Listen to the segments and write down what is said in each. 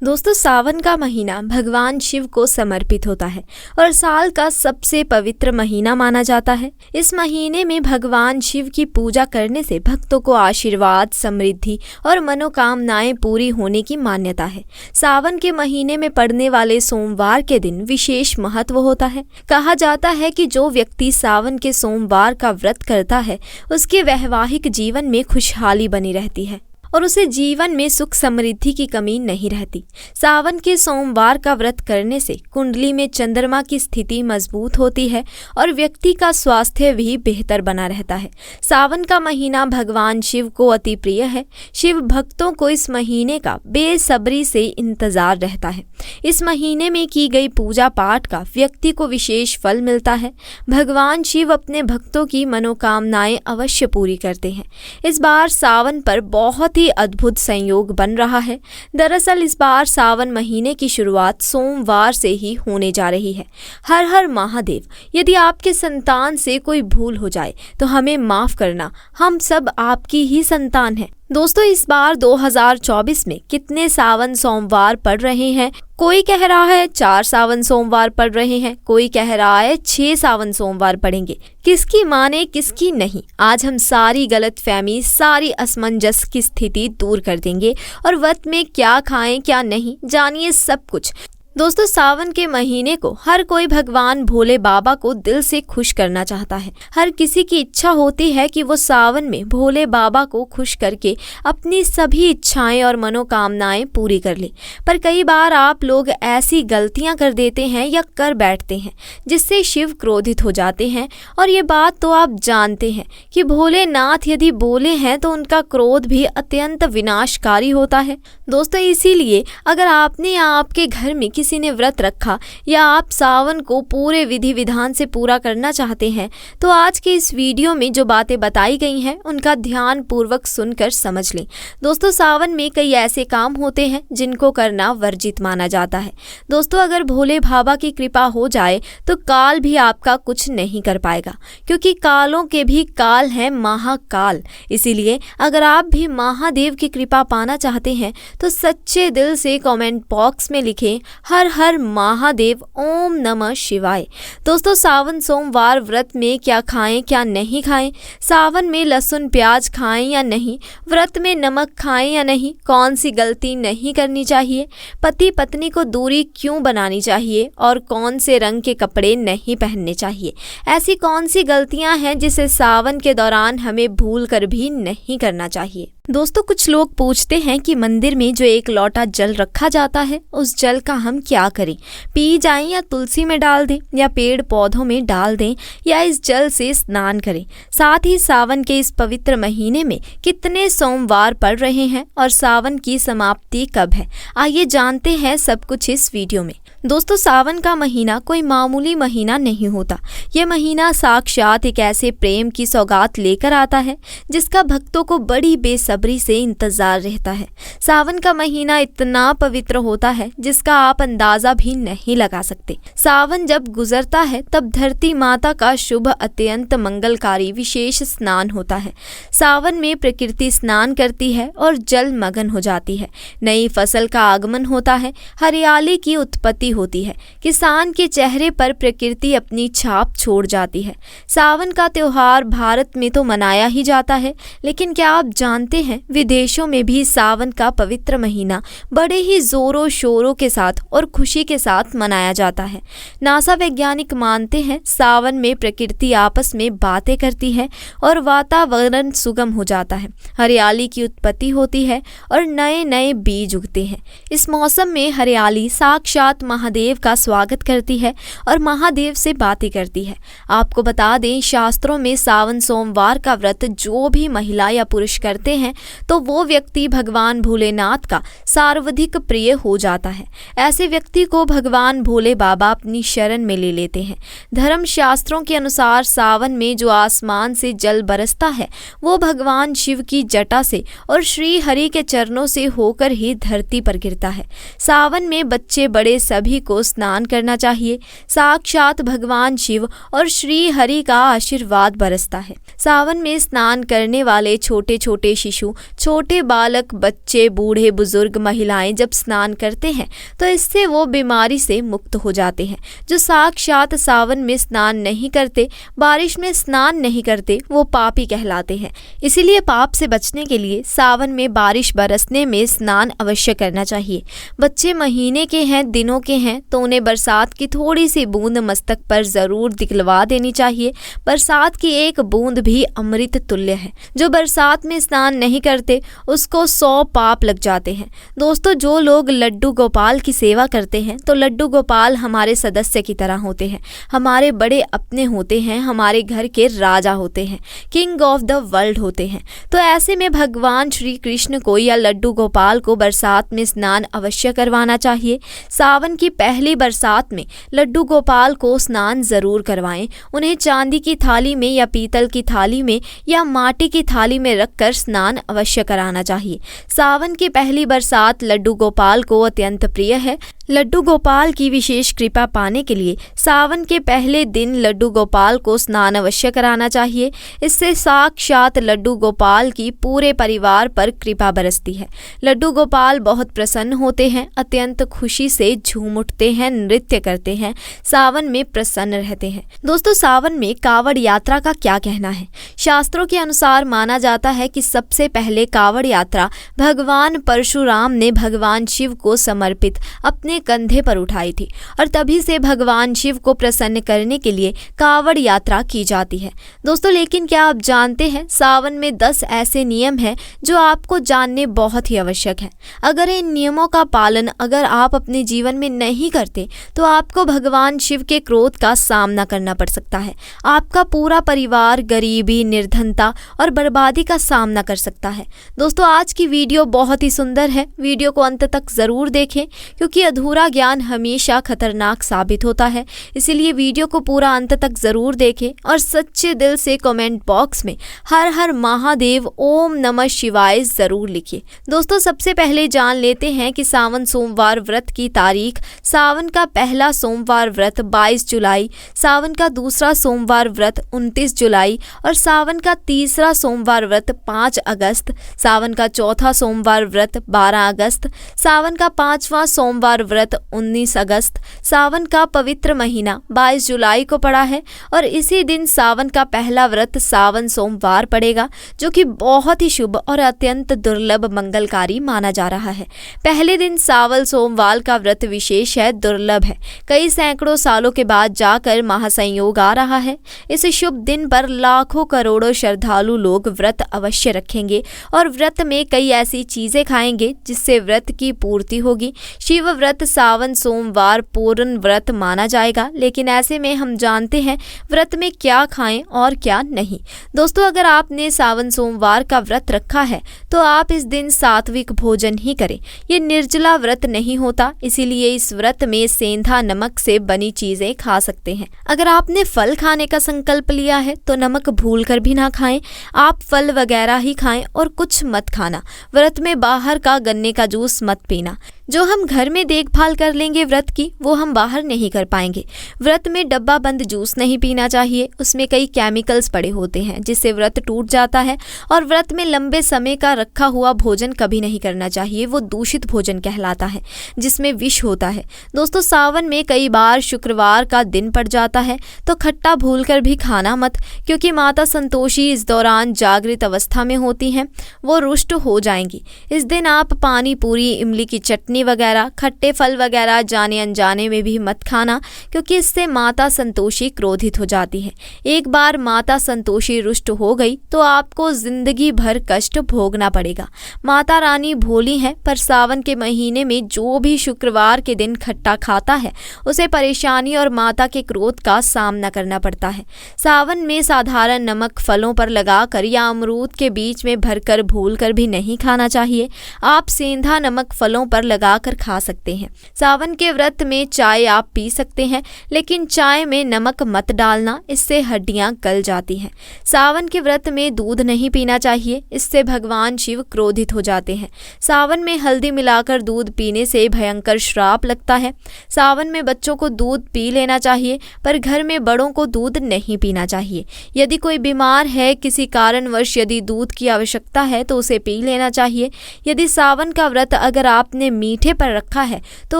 दोस्तों, सावन का महीना भगवान शिव को समर्पित होता है और साल का सबसे पवित्र महीना माना जाता है। इस महीने में भगवान शिव की पूजा करने से भक्तों को आशीर्वाद, समृद्धि और मनोकामनाएं पूरी होने की मान्यता है। सावन के महीने में पड़ने वाले सोमवार के दिन विशेष महत्व होता है। कहा जाता है कि जो व्यक्ति सावन के सोमवार का व्रत करता है उसके वैवाहिक जीवन में खुशहाली बनी रहती है और उसे जीवन में सुख समृद्धि की कमी नहीं रहती। सावन के सोमवार का व्रत करने से कुंडली में चंद्रमा की स्थिति मजबूत होती है और व्यक्ति का स्वास्थ्य भी बेहतर बना रहता है। सावन का महीना भगवान शिव को अति प्रिय है। शिव भक्तों को इस महीने का बेसब्री से इंतजार रहता है। इस महीने में की गई पूजा पाठ का व्यक्ति को विशेष फल मिलता है। भगवान शिव अपने भक्तों की मनोकामनाएं अवश्य पूरी करते हैं। इस बार सावन पर बहुत अद्भुत संयोग बन रहा है। दरअसल इस बार सावन महीने की शुरुआत सोमवार से ही होने जा रही है। हर हर महादेव। यदि आपके संतान से कोई भूल हो जाए तो हमें माफ करना, हम सब आपकी ही संतान हैं। दोस्तों, इस बार 2024 में कितने सावन सोमवार पड़ रहे हैं? कोई कह रहा है 4 सावन सोमवार पड़ रहे हैं, कोई कह रहा है 6 सावन सोमवार पड़ेंगे। किसकी माने किसकी नहीं, आज हम सारी गलतफहमी, सारी असमंजस की स्थिति दूर कर देंगे और व्रत में क्या खाएं क्या नहीं, जानिए सब कुछ। दोस्तों, सावन के महीने को हर कोई भगवान भोले बाबा को दिल से खुश करना चाहता है। हर किसी की इच्छा होती है कि वो सावन में भोले बाबा को खुश करके अपनी सभी इच्छाएं और मनोकामनाएं पूरी कर ले। पर कई बार आप लोग ऐसी गलतियां कर देते हैं या कर बैठते हैं जिससे शिव क्रोधित हो जाते हैं और ये बात तो आप जानते हैं कि भोलेनाथ यदि बोले हैं तो उनका क्रोध भी अत्यंत विनाशकारी होता है। दोस्तों, इसीलिए अगर आपने आपके घर में किसी ने व्रत रखा या आप सावन को पूरे विधि विधान से पूरा करना चाहते हैं तो आज के इस वीडियो में जो बातें बताई गई हैं उनका ध्यान पूर्वक सुनकर समझ लें। दोस्तों, सावन में कई ऐसे काम होते हैं जिनको करना वर्जित माना जाता है। दोस्तों, अगर भोले बाबा की कृपा हो जाए तो काल भी आपका कुछ नहीं कर पाएगा, क्योंकि कालों के भी काल है महाकाल। इसीलिए अगर आप भी महादेव की कृपा पाना चाहते हैं तो सच्चे दिल से कमेंट बॉक्स में लिखें हर हर महादेव, ओम नमः शिवाय। दोस्तों, सावन सोमवार व्रत में क्या खाएं क्या नहीं खाएं, सावन में लहसुन प्याज खाएं या नहीं, व्रत में नमक खाएं या नहीं, कौन सी गलती नहीं करनी चाहिए, पति पत्नी को दूरी क्यों बनानी चाहिए और कौन से रंग के कपड़े नहीं पहनने चाहिए, ऐसी कौन सी गलतियां हैं जिसे सावन के दौरान हमें भूल कर भी नहीं करना चाहिए। दोस्तों, कुछ लोग पूछते हैं कि मंदिर में जो 1 लोटा जल रखा जाता है उस जल का हम क्या करें, पी जाएं या तुलसी में डाल दें या पेड़ पौधों में डाल दें या इस जल से स्नान करें। साथ ही सावन के इस पवित्र महीने में कितने सोमवार पड़ रहे हैं और सावन की समाप्ति कब है, आइए जानते हैं सब कुछ इस वीडियो में। दोस्तों, सावन का महीना कोई मामूली महीना नहीं होता। ये महीना साक्षात एक ऐसे प्रेम की सौगात लेकर आता है जिसका भक्तों को बड़ी बेसब्री से इंतजार रहता है। सावन का महीना इतना पवित्र होता है जिसका आप अंदाजा भी नहीं लगा सकते। सावन जब गुजरता है तब धरती माता का शुभ अत्यंत मंगलकारी विशेष स्नान होता है। सावन में प्रकृति स्नान करती है और जल मगन हो जाती है। नई फसल का आगमन होता है, हरियाली की उत्पत्ति होती है, किसान के चेहरे पर प्रकृति अपनी छाप छोड़ जाती है। सावन का त्योहार भारत में तो मनाया ही जाता है, लेकिन क्या आप जानते हैं विदेशों में भी सावन का पवित्र महीना बड़े ही जोरों शोरों के साथ और खुशी के साथ मनाया जाता है। नासा वैज्ञानिक मानते हैं सावन में प्रकृति आपस में बातें करती है और वातावरण सुगम हो जाता है, हरियाली की उत्पत्ति होती है और नए नए बीज उगते हैं। इस मौसम में हरियाली साक्षात महादेव का स्वागत करती है और महादेव से बातें करती है। आपको बता दें, शास्त्रों में सावन सोमवार का व्रत जो भी महिला या पुरुष करते हैं तो वो व्यक्ति भगवान भोलेनाथ का सर्वाधिक प्रिय हो जाता है। ऐसे व्यक्ति को भगवान भोले बाबा अपनी शरण में ले लेते हैं। धर्म शास्त्रों के अनुसार सावन में जो आसमान से जल बरसता है वो भगवान शिव की जटा से और श्री हरि के चरणों से होकर ही धरती पर गिरता है। सावन में बच्चे बड़े सभी सभी को स्नान करना चाहिए। साक्षात भगवान शिव और श्री हरि का आशीर्वाद बरसता है। सावन में स्नान करने वाले छोटे छोटे शिशु, छोटे बालक, बच्चे, बूढ़े, बुजुर्ग, महिलाएं जब स्नान करते हैं तो इससे वो बीमारी से मुक्त हो जाते हैं। जो साक्षात सावन में स्नान नहीं करते, बारिश में स्नान नहीं करते, वो पापी कहलाते हैं। इसीलिए पाप से बचने के लिए सावन में बारिश बरसने में स्नान अवश्य करना चाहिए। बच्चे महीने के हैं, दिनों के हैं तो उन्हें बरसात की थोड़ी सी बूंद मस्तक पर जरूर दिखलवा देनी चाहिए। बरसात की एक बूंद भी अमृत तुल्य है। जो बरसात में स्नान नहीं करते उसको 100 पाप लग जाते हैं। दोस्तों, जो लोग लड्डू गोपाल की सेवा करते हैं तो लड्डू गोपाल हमारे सदस्य की तरह होते हैं, हमारे बड़े अपने होते हैं, हमारे घर के राजा होते हैं, किंग ऑफ द वर्ल्ड होते हैं। तो ऐसे में भगवान श्री कृष्ण को या लड्डू गोपाल को बरसात में स्नान अवश्य करवाना चाहिए। सावन की पहली बरसात में लड्डू गोपाल को स्नान जरूर करवाएं। उन्हें चांदी की थाली में या पीतल की थाली में या माटी की थाली में रखकर स्नान अवश्य कराना चाहिए। सावन की पहली बरसात लड्डू गोपाल को अत्यंत प्रिय है। लड्डू गोपाल की विशेष कृपा पाने के लिए सावन के पहले दिन लड्डू गोपाल को स्नान अवश्य कराना चाहिए। इससे साक्षात लड्डू गोपाल की पूरे परिवार पर कृपा बरसती है। लड्डू गोपाल बहुत प्रसन्न होते हैं, अत्यंत खुशी से झूम उठते हैं, नृत्य करते हैं, सावन में प्रसन्न रहते हैं। दोस्तों, सावन में कावड़ यात्रा का क्या कहना है? शास्त्रों के अनुसार माना जाता है कि सबसे पहले कावड़ यात्रा भगवान परशुराम ने भगवान शिव को समर्पित अपने कंधे पर उठाई थी और तभी से भगवान शिव को प्रसन्न करने के लिए कावड़ यात्रा की जाती है। दोस्तों, लेकिन क्या आप जानते हैं सावन में 10 ऐसे नियम हैं जो आपको जानने बहुत ही आवश्यक है। अगर इन नियमों का पालन अगर आप अपने जीवन में नहीं करते तो आपको भगवान शिव के क्रोध का सामना करना पड़ सकता है। आपका पूरा परिवार गरीबी, निर्धनता और बर्बादी का सामना कर सकता है। दोस्तों, आज की वीडियो बहुत ही सुंदर है। वीडियो को अंत तक जरूर देखें क्योंकि अधूरा ज्ञान हमेशा खतरनाक साबित होता है। इसीलिए वीडियो को पूरा अंत तक जरूर देखें और सच्चे दिल से कमेंट बॉक्स में हर हर महादेव, ओम नमः शिवाय जरूर लिखिए। दोस्तों, सबसे पहले जान लेते हैं कि सावन सोमवार व्रत की तारीख। सावन का पहला सोमवार व्रत 22 जुलाई, सावन का दूसरा सोमवार व्रत 29 जुलाई और सावन का तीसरा सोमवार व्रत 5 अगस्त, सावन का चौथा सोमवार व्रत 12 अगस्त, सावन का पांचवा सोमवार व्रत 19 अगस्त। सावन का पवित्र महीना 22 जुलाई को पड़ा है और इसी दिन सावन का पहला व्रत सावन सोमवार पड़ेगा, जो कि बहुत ही शुभ और अत्यंत दुर्लभ मंगलकारी माना जा रहा है। पहले दिन सावन सोमवार का व्रत विशेष है, दुर्लभ है। कई सैकड़ों सालों के बाद जाकर महासंयोग आ रहा है। इस शुभ दिन पर लाखों करोड़ों श्रद्धालु लोग व्रत अवश्य रखेंगे और व्रत में कई ऐसी चीजें खाएंगे जिससे व्रत की पूर्ति होगी। शिव व्रत सावन सोमवार पूर्ण व्रत माना जाएगा, लेकिन ऐसे में हम जानते हैं व्रत में क्या खाएं और क्या नहीं। दोस्तों, अगर आपने सावन सोमवार का व्रत रखा है तो आप इस दिन सात्विक भोजन ही करें। ये निर्जला व्रत नहीं होता, इसीलिए इस व्रत में सेंधा नमक से बनी चीजें खा सकते हैं। अगर आपने फल खाने का संकल्प लिया है तो नमक भूल कर भी ना खाएं। आप फल वगैरह ही खाएं और कुछ मत खाना। व्रत में बाहर का गन्ने का जूस मत पीना। जो हम घर में देखभाल कर लेंगे व्रत की, वो हम बाहर नहीं कर पाएंगे। व्रत में डब्बा बंद जूस नहीं पीना चाहिए, उसमें कई केमिकल्स पड़े होते हैं जिससे व्रत टूट जाता है। और व्रत में लंबे समय का रखा हुआ भोजन कभी नहीं करना चाहिए, वो दूषित भोजन कहलाता है जिसमें विष होता है। दोस्तों, सावन में कई बार शुक्रवार का दिन पड़ जाता है तो खट्टा भूल कर भी खाना मत, क्योंकि माता संतोषी इस दौरान जागृत अवस्था में होती हैं, वो रुष्ट हो जाएंगी। इस दिन आप पानी पूरी, इमली की चटनी वगैरह, खट्टे फल वगैरह जाने अनजाने में भी मत खाना, क्योंकि इससे माता संतोषी क्रोधित हो जाती है। एक बार माता संतोषी रुष्ट हो गई तो आपको जिंदगी भर कष्ट भोगना पड़ेगा। माता रानी भोली है, पर सावन के महीने में जो भी शुक्रवार के दिन खट्टा खाता है उसे परेशानी और माता के क्रोध का सामना करना पड़ता है। सावन में साधारण नमक फलों पर लगाकर या अमरूद के बीच में भरकर भूल कर भी नहीं खाना चाहिए। आप सेंधा नमक फलों पर लगाकर खा सकते हैं। सावन के व्रत में चाय आप पी सकते हैं, लेकिन चाय में नमक मत डालना, इससे हड्डियां गल जाती हैं। सावन के व्रत में दूध नहीं पीना चाहिए, इससे भगवान शिव क्रोधित हो जाते हैं। सावन में हल्दी मिलाकर दूध पीने से भयंकर श्राप लगता है। सावन में बच्चों को दूध पी लेना चाहिए, पर घर में बड़ों को दूध नहीं पीना चाहिए। यदि कोई बीमार है, किसी कारणवश यदि दूध की आवश्यकता है तो उसे पी लेना चाहिए। यदि सावन का व्रत अगर आपने मीठे पर रखा है तो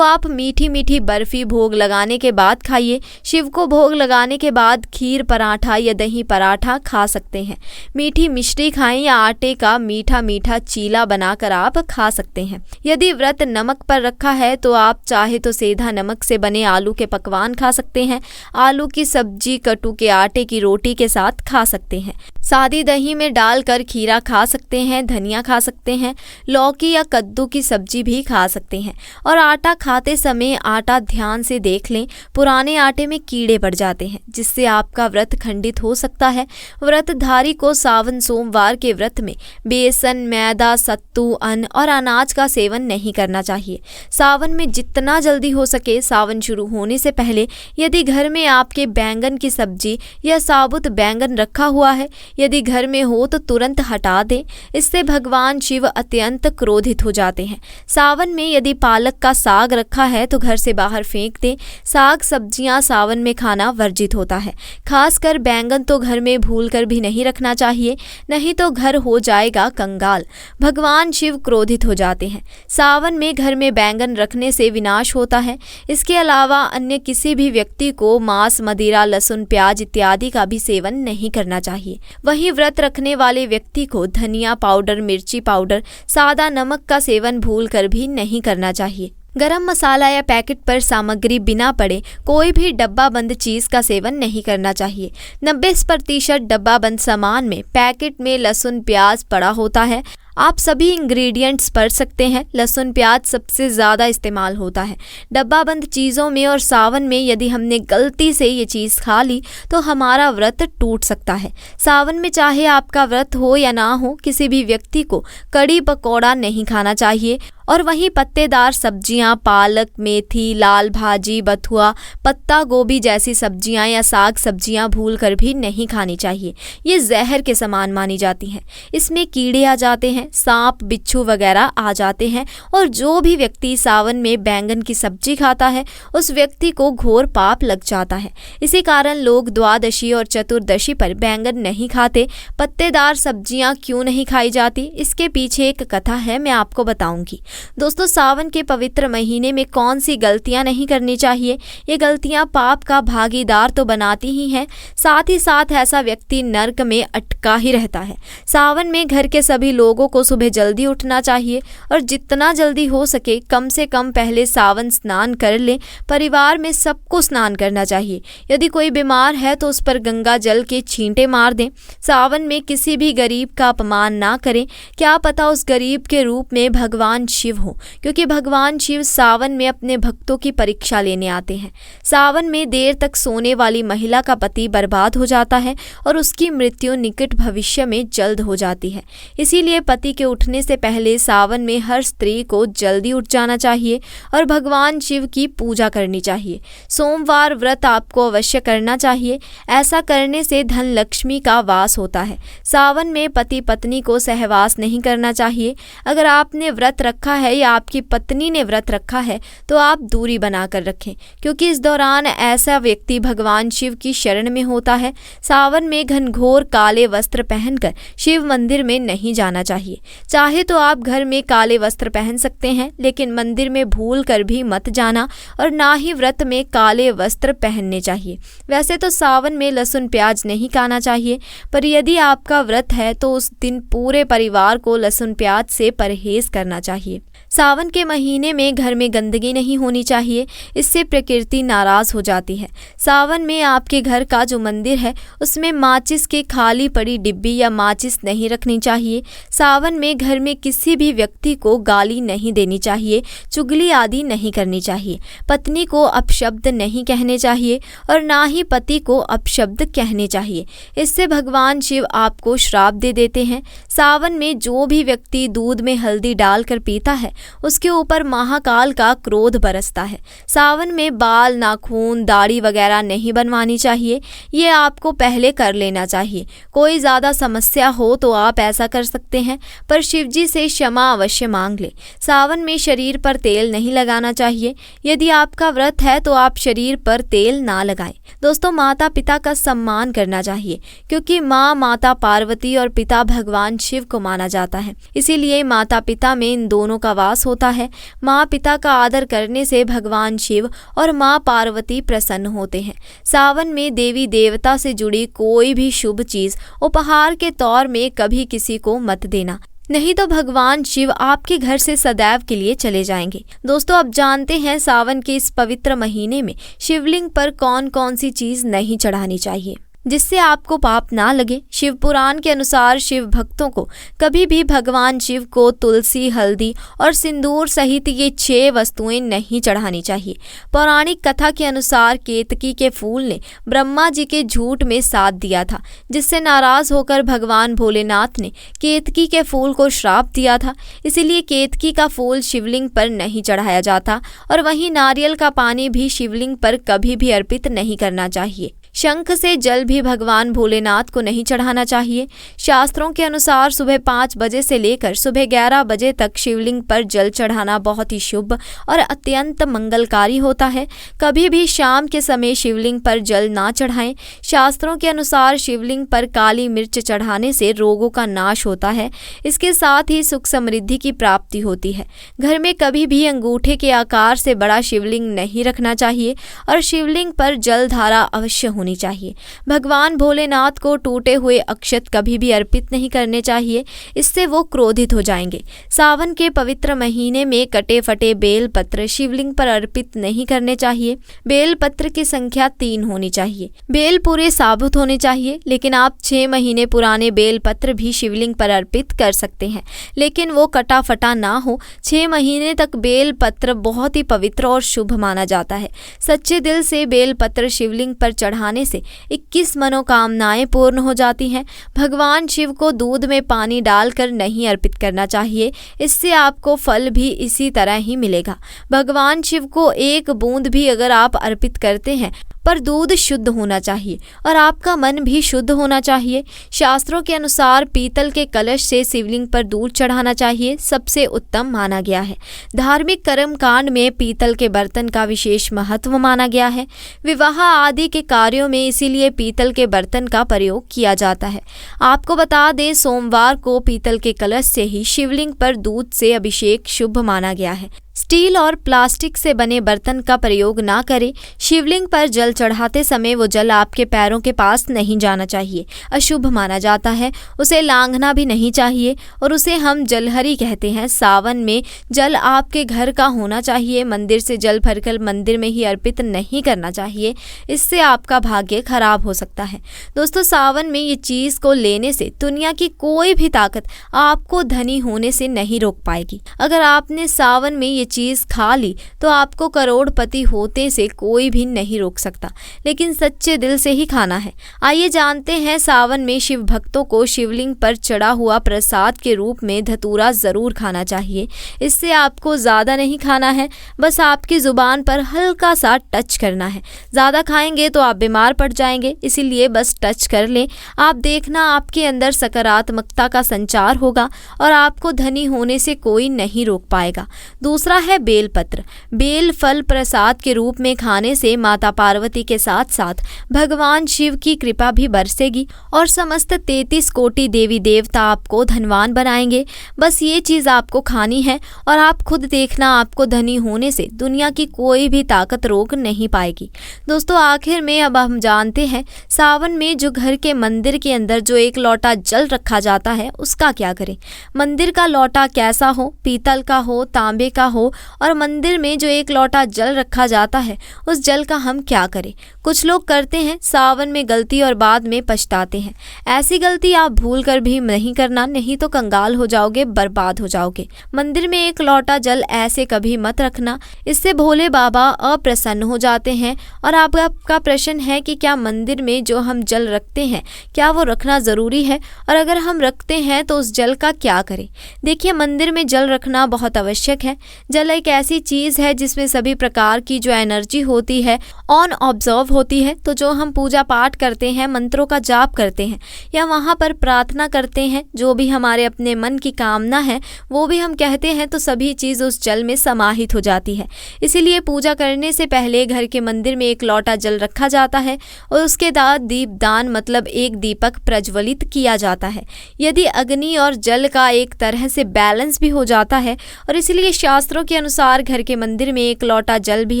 आप मीठी मीठी बर्फी भोग लगाने के बाद खाइए। शिव को भोग लगाने के बाद खीर पराठा या दही पराठा खा सकते हैं। मीठी मिश्री खाएं या आटे का मीठा मीठा चीला बनाकर आप खा सकते हैं। यदि व्रत नमक पर रखा है तो आप चाहे तो सेंधा नमक से बने आलू के पकवान खा सकते हैं। आलू की सब्जी कट्टू के आटे की रोटी के साथ खा सकते हैं। सादी दही में डालकर खीरा खा सकते हैं, धनिया खा सकते हैं, लौकी या कद्दू की सब्जी भी खा सकते हैं। और आटा खाते समय आटा ध्यान से देख लें, पुराने आटे में कीड़े पड़ जाते हैं, जिससे आपका व्रत खंडित हो सकता है। व्रतधारी को सावन सोमवार के व्रत में बेसन, मैदा, सत्तू, अन्न और अनाज का सेवन नहीं करना चाहिए। सावन में जितना जल्दी हो सके, सावन शुरू होने से पहले यदि घर में आपके बैंगन की सब्जी या साबुत बैंगन रखा हुआ है, यदि घर में हो तो तुरंत हटा दें, इससे भगवान शिव अत्यंत क्रोधित हो जाते हैं। सावन में यदि पालक का साग रखा है तो घर से बाहर फेंक दें। साग सब्जियां सावन में खाना वर्जित होता है। खासकर बैंगन तो घर में भूलकर भी नहीं रखना चाहिए, नहीं तो घर हो जाएगा कंगाल। भगवान शिव क्रोधित हो जाते हैं। सावन में घर में बैंगन रखने से विनाश होता है। इसके अलावा अन्य किसी भी व्यक्ति को मांस, मदिरा, लहसुन, प्याज इत्यादि का भी सेवन नहीं करना चाहिए। वहीं व्रत रखने वाले व्यक्ति को धनिया पाउडर, मिर्ची पाउडर, सादा नमक का सेवन भूलकर भी नहीं करना चाहिए। गरम मसाला या पैकेट पर सामग्री बिना पढ़े कोई भी डब्बा बंद चीज का सेवन नहीं करना चाहिए। 90% डब्बा बंद सामान में पैकेट में लहसुन प्याज पड़ा होता है। आप सभी इंग्रेडिएंट्स पढ़ सकते हैं। लहसुन प्याज सबसे ज़्यादा इस्तेमाल होता है डब्बा बंद चीज़ों में। और सावन में यदि हमने गलती से ये चीज़ खा ली तो हमारा व्रत टूट सकता है। सावन में चाहे आपका व्रत हो या ना हो, किसी भी व्यक्ति को कड़ी पकौड़ा नहीं खाना चाहिए। और वहीं पत्तेदार सब्जियां, पालक, मेथी, लाल भाजी, बथुआ, पत्ता गोभी जैसी सब्जियां या साग सब्जियां भूलकर भी नहीं खानी चाहिए। ये जहर के समान मानी जाती हैं। इसमें कीड़े आ जाते हैं, सांप, बिच्छू वगैरह आ जाते हैं। और जो भी व्यक्ति सावन में बैंगन की सब्जी खाता है उस व्यक्ति को घोर पाप लग जाता है। इसी कारण लोग द्वादशी और चतुर्दशी पर बैंगन नहीं खाते। पत्तेदार सब्जियां क्यों नहीं खाई जाती, इसके पीछे एक कथा है, मैं आपको बताऊंगी। दोस्तों, सावन के पवित्र महीने में कौन सी गलतियां नहीं करनी चाहिए। ये गलतियां पाप का भागीदार तो बनाती ही हैं, साथ ही साथ ऐसा व्यक्ति नर्क में अटका ही रहता है। सावन में घर के सभी लोगों को सुबह जल्दी उठना चाहिए और जितना जल्दी हो सके कम से कम पहले सावन स्नान कर लें। परिवार में सबको स्नान करना चाहिए। यदि कोई बीमार है तो उस पर गंगा जल के छींटे मार दें। सावन में किसी भी गरीब का अपमान ना करें। क्या पता उस गरीब के रूप में भगवान शिव हो, क्योंकि भगवान शिव सावन में अपने भक्तों की परीक्षा लेने आते हैं। सावन में देर तक सोने वाली महिला का पति बर्बाद हो जाता है और उसकी मृत्यु निकट भविष्य में जल्द हो जाती है। इसीलिए पति के उठने से पहले सावन में हर स्त्री को जल्दी उठ जाना चाहिए और भगवान शिव की पूजा करनी चाहिए। सोमवार व्रत आपको अवश्य करना चाहिए। ऐसा करने से धन लक्ष्मी का वास होता है। सावन में पति पत्नी को सहवास नहीं करना चाहिए। अगर आपने व्रत रखा है या आपकी पत्नी ने व्रत रखा है तो आप दूरी बनाकर रखें, क्योंकि इस दौरान ऐसा व्यक्ति भगवान शिव की शरण में होता है। सावन में घनघोर काले वस्त्र पहनकर शिव मंदिर में नहीं जाना चाहिए। चाहे तो आप घर में काले वस्त्र पहन सकते हैं, लेकिन मंदिर में भूल कर भी मत जाना और ना ही व्रत में काले वस्त्र पहनने चाहिए। वैसे तो सावन में लहसुन प्याज नहीं खाना चाहिए, पर यदि आपका व्रत है तो उस दिन पूरे परिवार को लहसुन प्याज से परहेज करना चाहिए। सावन के महीने में घर में गंदगी नहीं होनी चाहिए, इससे प्रकृति नाराज हो जाती है। सावन में आपके घर का जो मंदिर है उसमें माचिस की खाली पड़ी डिब्बी या माचिस नहीं रखनी चाहिए। सावन में घर में किसी भी व्यक्ति को गाली नहीं देनी चाहिए, चुगली आदि नहीं करनी चाहिए। पत्नी को अपशब्द नहीं कहने चाहिए और ना ही पति को अपशब्द कहने चाहिए। इससे भगवान शिव आपको श्राप दे देते हैं। सावन में जो भी व्यक्ति दूध में हल्दी डालकर पीता है उसके ऊपर महाकाल का क्रोध बरसता है। सावन में बाल, नाखून, दाढ़ी वगैरह नहीं बनवानी चाहिए, ये आपको पहले कर लेना चाहिए। कोई ज़्यादा समस्या हो तो आप ऐसा कर सकते हैं, पर शिवजी से क्षमा अवश्य मांग ले। सावन में शरीर पर तेल नहीं लगाना चाहिए। यदि आपका व्रत है तो आप शरीर पर तेल ना लगाएं। दोस्तों, माता पिता का सम्मान करना चाहिए, क्योंकि माँ माता पार्वती और पिता भगवान शिव को माना जाता है। इसीलिए माता पिता में इन दोनों का वास होता है। माँ पिता का आदर करने से भगवान शिव और माँ पार्वती प्रसन्न होते हैं। सावन में देवी देवता से जुड़ी कोई भी शुभ चीज उपहार के तौर में कभी किसी को मत देना, नहीं तो भगवान शिव आपके घर से सदैव के लिए चले जाएंगे। दोस्तों, अब जानते हैं सावन के इस पवित्र महीने में शिवलिंग पर कौन कौन सी चीज नहीं चढ़ानी चाहिए जिससे आपको पाप ना लगे। शिव पुराण के अनुसार शिव भक्तों को कभी भी भगवान शिव को तुलसी, हल्दी और सिंदूर सहित ये 6 वस्तुएं नहीं चढ़ानी चाहिए। पौराणिक कथा के अनुसार केतकी के फूल ने ब्रह्मा जी के झूठ में साथ दिया था, जिससे नाराज होकर भगवान भोलेनाथ ने केतकी के फूल को श्राप दिया था। इसीलिए केतकी का फूल शिवलिंग पर नहीं चढ़ाया जाता और वहीं नारियल का पानी भी शिवलिंग पर कभी भी अर्पित नहीं करना चाहिए। शंख से जल भी भगवान भोलेनाथ को नहीं चढ़ाना चाहिए। शास्त्रों के अनुसार सुबह 5 बजे से लेकर सुबह 11 बजे तक शिवलिंग पर जल चढ़ाना बहुत ही शुभ और अत्यंत मंगलकारी होता है। कभी भी शाम के समय शिवलिंग पर जल ना चढ़ाएं। शास्त्रों के अनुसार शिवलिंग पर काली मिर्च चढ़ाने से रोगों का नाश होता है। इसके साथ ही सुख समृद्धि की प्राप्ति होती है। घर में कभी भी अंगूठे के आकार से बड़ा शिवलिंग नहीं रखना चाहिए और शिवलिंग पर जल धारा अवश्य होनी चाहिए। भगवान भोलेनाथ को टूटे हुए अक्षत कभी भी अर्पित नहीं करने चाहिए, इससे वो क्रोधित हो जाएंगे। सावन के पवित्र महीने में कटे फटे बेल पत्र शिवलिंग पर अर्पित नहीं करने चाहिए। बेल पत्र की संख्या 3 होनी चाहिए। बेल पूरे साबुत होने चाहिए, लेकिन आप 6 महीने पुराने बेल पत्र भी शिवलिंग पर अर्पित कर सकते हैं, लेकिन वो कटा फटा ना हो। 6 महीने तक बेल पत्र बहुत ही पवित्र और शुभ माना जाता है। सच्चे दिल से बेल पत्र शिवलिंग पर चढ़ाने से 21 मनोकामनाएं पूर्ण हो जाती हैं। भगवान शिव को दूध में पानी डालकर नहीं अर्पित करना चाहिए, इससे आपको फल भी इसी तरह ही मिलेगा। भगवान शिव को 1 बूंद भी अगर आप अर्पित करते हैं, पर दूध शुद्ध होना चाहिए और आपका मन भी शुद्ध होना चाहिए। शास्त्रों के अनुसार पीतल के कलश से शिवलिंग पर दूध चढ़ाना चाहिए, सबसे उत्तम माना गया है। धार्मिक कर्म कांड में पीतल के बर्तन का विशेष महत्व माना गया है। विवाह आदि के कार्यों में इसीलिए पीतल के बर्तन का प्रयोग किया जाता है। आपको बता दें, सोमवार को पीतल के कलश से ही शिवलिंग पर दूध से अभिषेक शुभ माना गया है। स्टील और प्लास्टिक से बने बर्तन का प्रयोग ना करें। शिवलिंग पर जल चढ़ाते समय वो जल आपके पैरों के पास नहीं जाना चाहिए, अशुभ माना जाता है। उसे लांघना भी नहीं चाहिए और उसे हम जलहरी कहते हैं। सावन में जल आपके घर का होना चाहिए। मंदिर से जल भरकर मंदिर में ही अर्पित नहीं करना चाहिए, इससे आपका भाग्य खराब हो सकता है। दोस्तों, सावन में ये चीज को लेने से दुनिया की कोई भी ताकत आपको धनी होने से नहीं रोक पाएगी। अगर आपने सावन में ये चीज खा ली तो आपको करोड़पति होते से कोई भी नहीं रोक सकता, लेकिन सच्चे दिल से ही खाना है। आइए जानते हैं, सावन में शिव भक्तों को शिवलिंग पर चढ़ा हुआ प्रसाद के रूप में धतूरा जरूर खाना चाहिए। इससे आपको ज्यादा नहीं खाना है, बस आपकी जुबान पर हल्का सा टच करना है। ज्यादा खाएंगे तो आप बीमार पड़ जाएंगे, इसीलिए बस टच कर लें। आप देखना, आपके अंदर सकारात्मकता का संचार होगा और आपको धनी होने से कोई नहीं रोक पाएगा। दूसरा है बेलपत्र। बेल फल प्रसाद के रूप में खाने से माता पार्वती के साथ साथ भगवान शिव की कृपा भी बरसेगी और समस्त 33 कोटि देवी देवता आपको धनवान बनाएंगे। बस ये चीज आपको खानी है और आप खुद देखना, आपको धनी होने से दुनिया की कोई भी ताकत रोक नहीं पाएगी। दोस्तों, आखिर में अब हम जानते हैं, सावन में जो घर के मंदिर के अंदर जो 1 लोटा जल रखा जाता है उसका क्या करें। मंदिर का लोटा कैसा हो, पीतल का हो, तांबे का हो हो और मंदिर में जो एक लोटा जल रखा जाता है उस जल का हम क्या करें। कुछ लोग करते हैं सावन में गलती और बाद में पछताते हैं। ऐसी गलती आप भूल कर भी नहीं करना, नहीं तो कंगाल हो जाओगे, बर्बाद हो जाओगे। मंदिर में एक लोटा जल ऐसे कभी मत रखना, इससे भोले बाबा अप्रसन्न हो जाते हैं। और आपका प्रश्न है कि क्या मंदिर में जो हम जल रखते हैं क्या वो रखना ज़रूरी है, और अगर हम रखते हैं तो उस जल का क्या करें। देखिए, मंदिर में जल रखना बहुत आवश्यक है। जल एक ऐसी चीज़ है जिसमें सभी प्रकार की जो एनर्जी होती है ऑन ऑब्जर्व होती है। तो जो हम पूजा पाठ करते हैं, मंत्रों का जाप करते हैं या वहाँ पर प्रार्थना करते हैं, जो भी हमारे अपने मन की कामना है वो भी हम कहते हैं, तो सभी चीज़ उस जल में समाहित हो जाती है। इसीलिए पूजा करने से पहले घर के मंदिर में एक लोटा जल रखा जाता है और उसके बाद दीपदान मतलब एक दीपक प्रज्वलित किया जाता है। यदि अग्नि और जल का एक तरह से बैलेंस भी हो जाता है, और इसलिए शास्त्रों के अनुसार घर के मंदिर में एक लोटा जल भी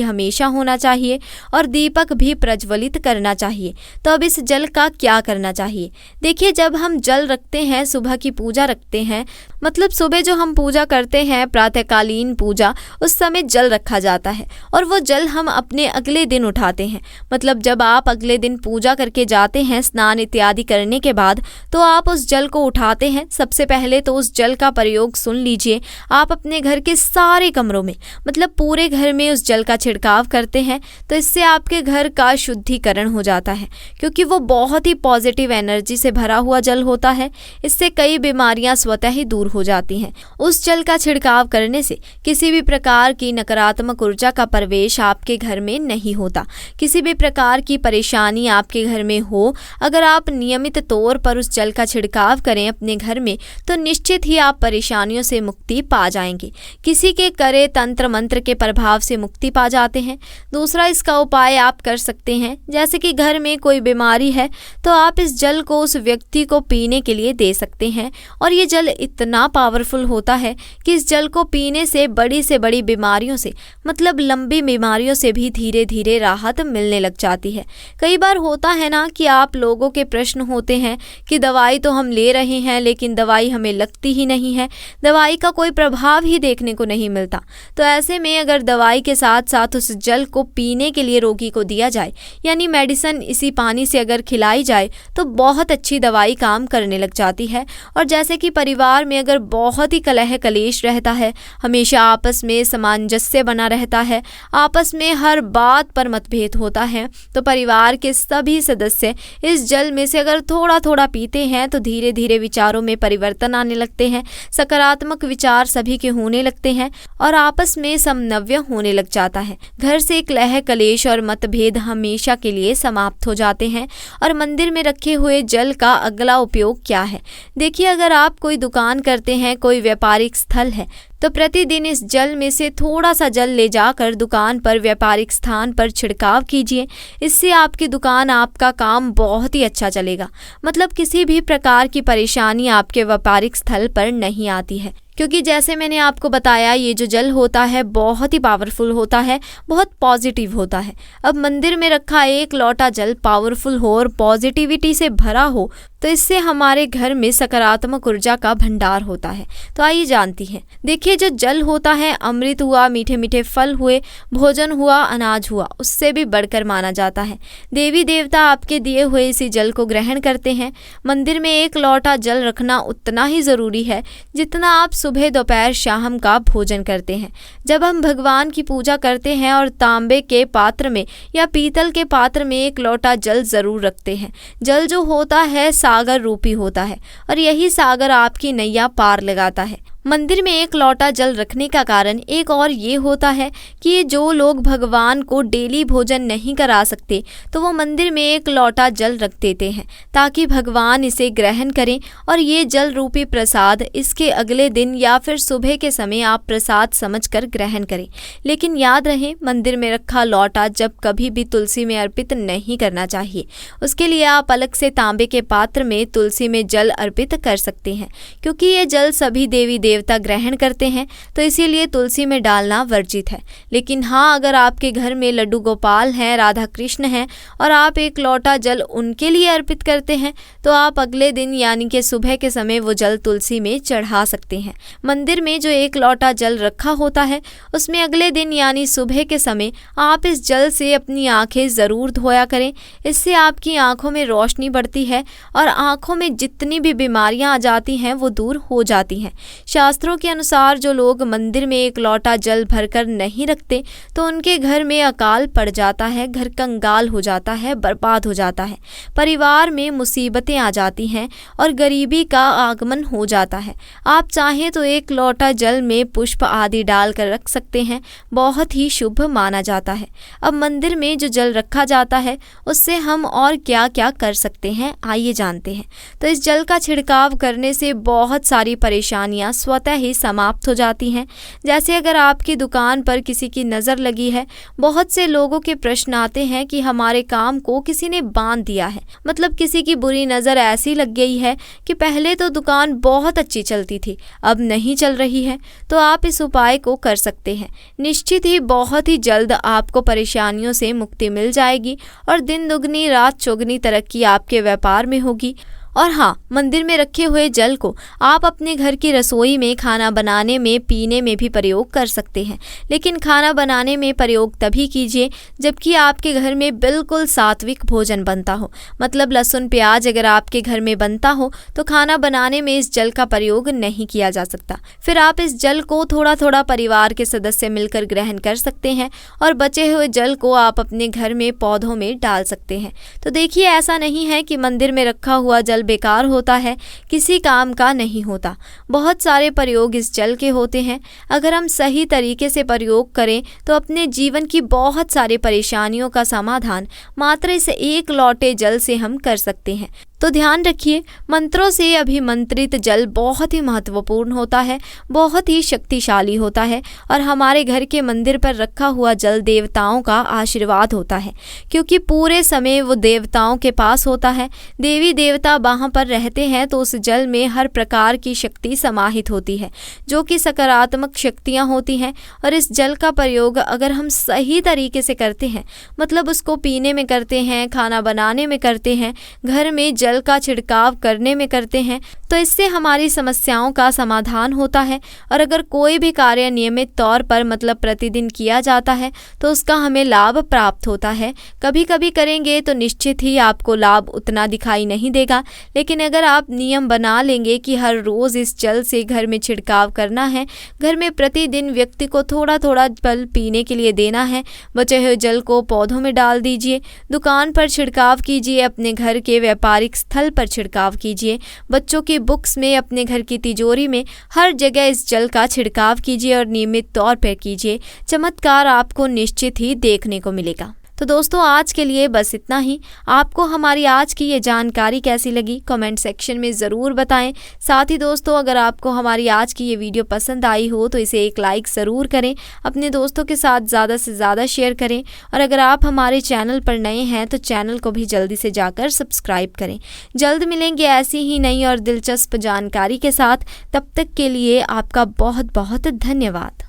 हमेशा होना चाहिए और दीपक भी प्रज्वलित करना चाहिए। तो अब इस जल का क्या करना चाहिए। देखिए, जब हम जल रखते हैं, सुबह की पूजा रखते हैं, मतलब सुबह जो हम पूजा करते हैं प्रातःकालीन पूजा, उस समय जल रखा जाता है और वो जल हम अपने अगले दिन उठाते हैं। मतलब जब आप अगले दिन पूजा करके जाते हैं स्नान इत्यादि करने के बाद, तो आप उस जल को उठाते हैं। सबसे पहले तो उस जल का प्रयोग सुन लीजिए, आप अपने घर के सारे कमरों में मतलब पूरे घर में उस जल का छिड़काव करते हैं। तो इससे आपके घर का शुद्धिकरण हो जाता है, क्योंकि वो बहुत ही पॉजिटिव एनर्जी से भरा हुआ जल होता है। इससे कई बीमारियां स्वतः ही दूर हो जाती हैं। उस जल का छिड़काव करने से किसी भी प्रकार की नकारात्मक ऊर्जा का प्रवेश आपके घर में नहीं होता। किसी भी प्रकार की परेशानी आपके घर में हो, अगर आप नियमित तौर पर उस जल का छिड़काव करें अपने घर में, तो निश्चित ही आप परेशानियों से मुक्ति पा जाएंगे। किसी के करे तंत्र मंत्र के प्रभाव से मुक्ति पा जाते हैं। दूसरा इसका उपाय आप कर सकते हैं, जैसे कि घर में कोई बीमारी है तो आप इस जल को उस व्यक्ति को पीने के लिए दे सकते हैं। और ये जल इतना पावरफुल होता है कि इस जल को पीने से बड़ी बीमारियों से मतलब लंबी बीमारियों से भी धीरे धीरे राहत मिलने लग जाती है। कई बार होता है ना कि आप लोगों के प्रश्न होते हैं कि दवाई तो हम ले रहे हैं लेकिन दवाई हमें लगती ही नहीं है, दवाई का कोई प्रभाव ही देखने को नहीं मिलता। तो ऐसे में अगर दवाई के साथ साथ उस जल को पीने के लिए रोगी को दिया जाए, यानी मेडिसिन इसी पानी से अगर खिलाई जाए, तो बहुत अच्छी दवाई काम करने लग जाती है। और जैसे कि परिवार में अगर बहुत ही कलह कलेश रहता है, हमेशा आपस में सामंजस्य बना रहता है, आपस में हर बात पर मतभेद होता है, तो परिवार के सभी सदस्य इस जल में से अगर थोड़ा थोड़ा पीते हैं तो धीरे धीरे विचारों में परिवर्तन आने लगते हैं, सकारात्मक विचार सभी के होने लगते हैं और आपस में समन्वय होने लग जाता है। घर से कलह कलेश और मतभेद हमेशा के लिए समाप्त हो जाते हैं। और मंदिर में रखे हुए जल का अगला उपयोग क्या है। देखिए, अगर आप कोई दुकान करते हैं, कोई व्यापारिक स्थल है, तो प्रतिदिन इस जल में से थोड़ा सा जल ले जाकर दुकान पर व्यापारिक स्थान पर छिड़काव कीजिए। इससे आपकी दुकान, आपका काम बहुत ही अच्छा चलेगा। मतलब किसी भी प्रकार की परेशानी आपके व्यापारिक स्थल पर नहीं आती है, क्योंकि जैसे मैंने आपको बताया ये जो जल होता है बहुत ही पावरफुल होता है, बहुत पॉजिटिव होता है। अब मंदिर में रखा एक लोटा जल पावरफुल हो और पॉजिटिविटी से भरा हो, तो इससे हमारे घर में सकारात्मक ऊर्जा का भंडार होता है। तो आइए जानती हैं। देखिए, जो जल होता है, अमृत हुआ, मीठे मीठे फल हुए, भोजन हुआ, अनाज हुआ, उससे भी बढ़कर माना जाता है। देवी देवता आपके दिए हुए इसी जल को ग्रहण करते हैं। मंदिर में एक लोटा जल रखना उतना ही ज़रूरी है जितना आप सुबह दोपहर शाम का भोजन करते हैं। जब हम भगवान की पूजा करते हैं और तांबे के पात्र में या पीतल के पात्र में एक लोटा जल ज़रूर रखते हैं। जल जो होता है सागर रूपी होता है और यही सागर आपकी नैया पार लगाता है। मंदिर में एक लोटा जल रखने का कारण एक और ये होता है कि जो लोग भगवान को डेली भोजन नहीं करा सकते, तो वो मंदिर में एक लोटा जल रख देते हैं ताकि भगवान इसे ग्रहण करें और ये जल रूपी प्रसाद इसके अगले दिन या फिर सुबह के समय आप प्रसाद समझकर ग्रहण करें। लेकिन याद रहे, मंदिर में रखा लोटा जब कभी भी तुलसी में अर्पित नहीं करना चाहिए। उसके लिए आप अलग से तांबे के पात्र में तुलसी में जल अर्पित कर सकते हैं, क्योंकि ये जल सभी देवी देवता ग्रहण करते हैं, तो इसीलिए तुलसी में डालना वर्जित है। लेकिन हाँ, अगर आपके घर में लड्डू गोपाल हैं, राधा कृष्ण हैं और आप एक लोटा जल उनके लिए अर्पित करते हैं, तो आप अगले दिन यानी कि सुबह के समय वो जल तुलसी में चढ़ा सकते हैं। मंदिर में जो एक लोटा जल रखा होता है, उसमें अगले दिन यानी सुबह के समय आप इस जल से अपनी आंखें ज़रूर धोया करें। इससे आपकी आंखों में रोशनी बढ़ती है और आंखों में जितनी भी बीमारियां आ जाती हैं वो दूर हो जाती हैं। शास्त्रों के अनुसार जो लोग मंदिर में एक लोटा जल भरकर नहीं रखते, तो उनके घर में अकाल पड़ जाता है, घर कंगाल हो जाता है, बर्बाद हो जाता है, परिवार में मुसीबतें आ जाती हैं और गरीबी का आगमन हो जाता है। आप चाहें तो एक लोटा जल में पुष्प आदि डालकर रख सकते हैं, बहुत ही शुभ माना जाता है। अब मंदिर में जो जल रखा जाता है उससे हम और क्या क्या कर सकते हैं, आइए जानते हैं। तो इस जल का छिड़काव करने से बहुत सारी परेशानियां स्वतः ही समाप्त हो जाती हैं। जैसे अगर आपकी दुकान पर किसी की नज़र लगी है, बहुत से लोगों के प्रश्न आते हैं कि हमारे काम को किसी ने बांध दिया है, मतलब किसी की बुरी नज़र ऐसी लग गई है कि पहले तो दुकान बहुत अच्छी चलती थी, अब नहीं चल रही है। तो आप इस उपाय को कर सकते हैं। निश्चित ही बहुत ही जल्द आपको परेशानियों से मुक्ति मिल जाएगी और दिन दुगनी रात चौगुनी तरक्की आपके व्यापार में होगी। और हाँ, मंदिर में रखे हुए जल को आप अपने घर की रसोई में खाना बनाने में, पीने में भी प्रयोग कर सकते हैं। लेकिन खाना बनाने में प्रयोग तभी कीजिए जबकि आपके घर में बिल्कुल सात्विक भोजन बनता हो, मतलब लहसुन प्याज अगर आपके घर में बनता हो तो खाना बनाने में इस जल का प्रयोग नहीं किया जा सकता। फिर आप इस जल को थोड़ा थोड़ा परिवार के सदस्य मिलकर ग्रहण कर सकते हैं और बचे हुए जल को आप अपने घर में पौधों में डाल सकते हैं। तो देखिए, ऐसा नहीं है कि मंदिर में रखा हुआ जल बेकार होता है, किसी काम का नहीं होता। बहुत सारे प्रयोग इस जल के होते हैं। अगर हम सही तरीके से प्रयोग करें तो अपने जीवन की बहुत सारी परेशानियों का समाधान मात्र इस एक लोटे जल से हम कर सकते हैं। तो ध्यान रखिए, मंत्रों से अभिमंत्रित जल बहुत ही महत्वपूर्ण होता है, बहुत ही शक्तिशाली होता है और हमारे घर के मंदिर पर रखा हुआ जल देवताओं का आशीर्वाद होता है, क्योंकि पूरे समय वो देवताओं के पास होता है। देवी देवता वहाँ पर रहते हैं, तो उस जल में हर प्रकार की शक्ति समाहित होती है, जो कि सकारात्मक शक्तियाँ होती हैं। और इस जल का प्रयोग अगर हम सही तरीके से करते हैं, मतलब उसको पीने में करते हैं, खाना बनाने में करते हैं, घर में जल का छिड़काव करने में करते हैं, तो इससे हमारी समस्याओं का समाधान होता है। और अगर कोई भी कार्य नियमित तौर पर मतलब प्रतिदिन किया जाता है तो उसका हमें लाभ प्राप्त होता है। कभी कभी करेंगे तो निश्चित ही आपको लाभ उतना दिखाई नहीं देगा, लेकिन अगर आप नियम बना लेंगे कि हर रोज़ इस जल से घर में छिड़काव करना है, घर में प्रतिदिन व्यक्ति को थोड़ा थोड़ा जल पीने के लिए देना है, बचे हुए जल को पौधों में डाल दीजिए, दुकान पर छिड़काव कीजिए, अपने घर के व्यापारिक स्थल पर छिड़काव कीजिए, बच्चों की बुक्स में, अपने घर की तिजोरी में, हर जगह इस जल का छिड़काव कीजिए और नियमित तौर पर कीजिए। चमत्कार आपको निश्चित ही देखने को मिलेगा। तो दोस्तों, आज के लिए बस इतना ही। आपको हमारी आज की ये जानकारी कैसी लगी कमेंट सेक्शन में ज़रूर बताएं। साथ ही दोस्तों, अगर आपको हमारी आज की ये वीडियो पसंद आई हो तो इसे एक लाइक ज़रूर करें, अपने दोस्तों के साथ ज़्यादा से ज़्यादा शेयर करें और अगर आप हमारे चैनल पर नए हैं तो चैनल को भी जल्दी से जाकर सब्सक्राइब करें। जल्द मिलेंगे ऐसी ही नई और दिलचस्प जानकारी के साथ। तब तक के लिए आपका बहुत बहुत धन्यवाद।